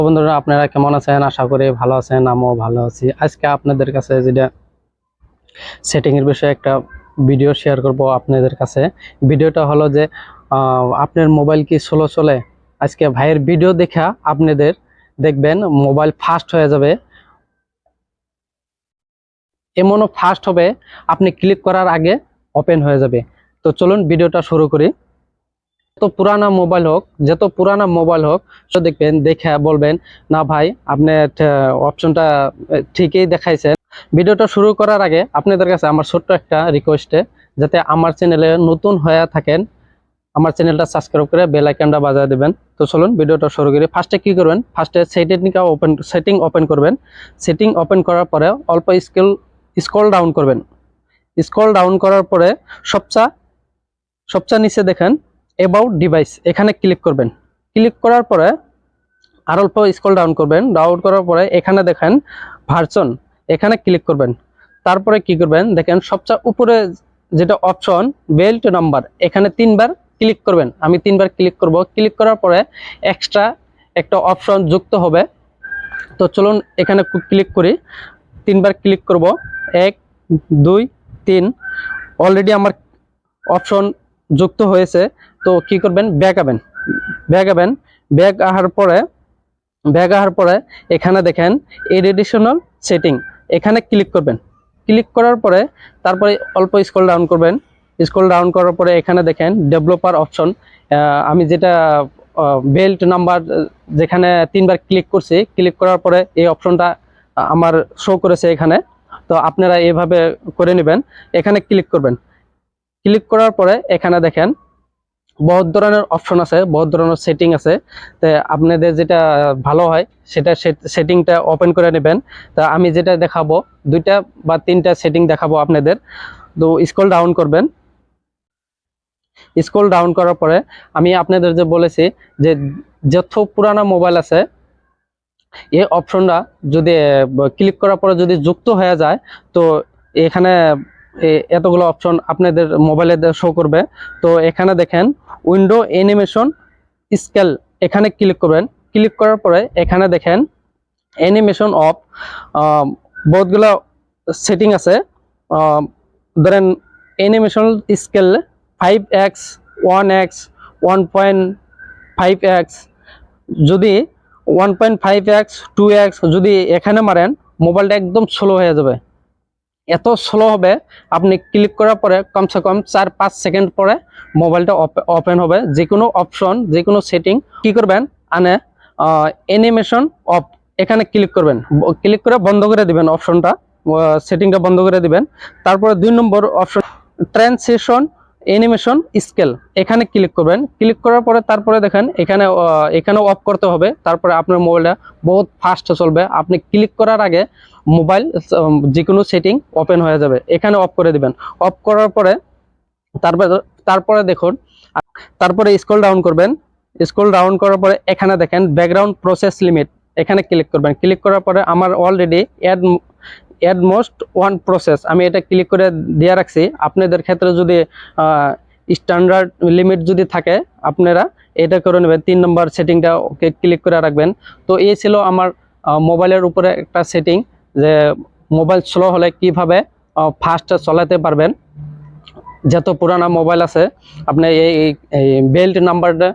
বন্ধুরা, আপনারা কেমন আছেন? আশা করি ভালো আছেন, আমিও ভালো আছি। আজকে আপনাদের কাছে যেটা সেটিং এর বিষয়ে একটা ভিডিও শেয়ার করব আপনাদের কাছে। ভিডিওটা হলো যে আপনার মোবাইল কি স্লো চলে? আজকে ভাইয়ের ভিডিও দেখা আপনাদের দেখবেন মোবাইল ফাস্ট হয়ে যাবে, এমনও ফাস্ট হবে আপনি ক্লিক করার আগে ওপেন হয়ে যাবে। তো চলুন ভিডিওটা শুরু করি। যত পুরানা মোবাইল হোক তো দেখবেন, দেখে বলবেন না ভাই আপনি অপশনটা ঠিকই দেখাইছেন। ভিডিওটা শুরু করার আগে আপনাদের কাছে আমার ছোট্ট একটা রিকোয়েস্টে, যাতে আমার চ্যানেলে নতুন হয়ে থাকেন আমার চ্যানেলটা সাবস্ক্রাইব করে বেল আইকনটা বাজিয়ে দেবেন। তো চলুন ভিডিওটা শুরু করি। ফার্স্টে কি করবেন, ফার্স্টে সেটিং ওপেন করবেন। সেটিং ওপেন করার পরে অল্প স্ক্রল ডাউন করবেন। স্ক্রল ডাউন করার পরে সবচেয়ে নিচে দেখেন অ্যাবাউট ডিভাইস, এখানে ক্লিক করবেন। ক্লিক করার পরে আর অল্প স্ক্রল ডাউন করবেন। ডাউন করার পরে এখানে দেখেন ভার্সন, এখানে ক্লিক করবেন। তারপরে কি করবেন, দেখেন সবচেয়ে উপরে যেটা অপশন বেল্ট নাম্বার, এখানে 3বার ক্লিক করবেন। আমি 3বার ক্লিক করব। ক্লিক করার পরে এক্সট্রা একটা অপশন যুক্ত হবে। তো চলুন এখানে ক্লিক করি। 3বার ক্লিক করব, 1 2 3। অলরেডি আমার অপশন যুক্ত হয়েছে। তো কি করবেন, ব্যাক আবেন। ব্যাক আসার পরে এখানে দেখেন এডিশনাল সেটিং, এখানে ক্লিক করবেন। ক্লিক করার পরে তারপরে অল্প স্ক্রল ডাউন করবেন। স্ক্রল ডাউন করার পরে এখানে দেখেন ডেভেলপার অপশন। আমি যেটা বেল্ট নাম্বার যেখানে 3বার ক্লিক করছি, ক্লিক করার পরে এই অপশনটা আমার শো করেছে এখানে। তো আপনারা এইভাবে করে নেবেন। এখানে ক্লিক করবেন। ক্লিক করার পরে এখানে দেখেন বহুত ধরনের অপশন আছে, বহুত ধরনের সেটিং আছে। তো আপনাদের যেটা ভালো হয় সেটা সেটিংটা ওপেন করে নেবেন। তা আমি যেটা দেখাবো 2টা বা 3টা সেটিং দেখাবো আপনাদের। তো স্ক্রল ডাউন করবেন। স্ক্রল ডাউন করার পরে আমি আপনাদের যে বলেছি যে যত পুরানা মোবাইল আছে এই অপশনটা যদি ক্লিক করার পরে যদি যুক্ত হয়ে যায়, তো এখানে এতগুলো অপশন আপনাদের মোবাইলে শো করবে। তো এখানে দেখেন উইন্ডো অ্যানিমেশন স্কেল, এখানে ক্লিক করবেন। ক্লিক করার পরে এখানে দেখেন অ্যানিমেশন অফ, বহুতগুলো সেটিং আছে। ধরেন animation scale 5x 1x 1.5x, যদি 1.5x 2x যদি এখানে মারেন মোবাইলটা একদম স্লো হয়ে যাবে। এত স্লো হবে, আপনি ক্লিক করার পরে কমসে কম 4-5 সেকেন্ড পরে মোবাইলটা ওপেন হবে। যে কোনো অপশন, যে কোনো সেটিং কি করবেন, অ্যানিমেশন অফ, এখানে ক্লিক করবেন। ক্লিক করে বন্ধ করে দিবেন অপশনটা, সেটিংটা বন্ধ করে দিবেন। তারপরে 2 নম্বর অপশন ট্রানজিশন অ্যানিমেশন স্কেল, এখানে ক্লিক করবেন। ক্লিক করার পরে তারপরে দেখেন এখানে অফ করতে হবে। তারপরে আপনার মোবাইলটা বহুত ফাস্ট চলবে। আপনি ক্লিক করার আগে মোবাইল যে কোনো সেটিং ওপেন হয়ে যাবে। এখানে অফ করে দিবেন। অফ করার পরে তারপরে দেখুন, তারপরে স্ক্রল ডাউন করবেন। স্ক্রল ডাউন করার পরে এখানে দেখেন ব্যাকগ্রাউন্ড প্রসেস লিমিট, এখানে ক্লিক করবেন। ক্লিক করার পরে আমার already at most one process, আমি এটা ক্লিক করে দিয়ে রাখছি। আপনাদের ক্ষেত্রে যদি স্ট্যান্ডার্ড লিমিট যদি থাকে আপনারা এটা করে নেবেন। 3 নম্বর সেটিংটা ওকে ক্লিক করে রাখবেন। তো এই ছিল আমার মোবাইলের উপরে একটা সেটিং, যে মোবাইল স্লো হলে কিভাবে ফাস্ট চালাতে পারবেন। যত পুরানা মোবাইল আছে আপনি এই বেল্ট নাম্বারটা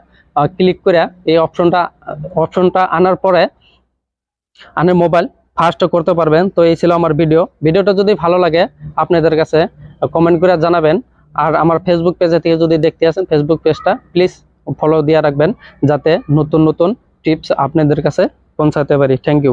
ক্লিক করে এই অপশনটা আনার পরে মোবাইল ফাস্ট করতে পারবেন। তো এই ছিল আমার ভিডিওটা যদি ভালো লাগে আপনাদের কাছে কমেন্ট করে জানাবেন। আর আমার ফেসবুক পেজে থেকে যদি দেখতে আসেন, ফেসবুক পেজটা প্লিজ ফলো দিয়ে রাখবেন, যাতে নতুন নতুন টিপস আপনাদের কাছে পৌঁছাতে পারি। Thank you.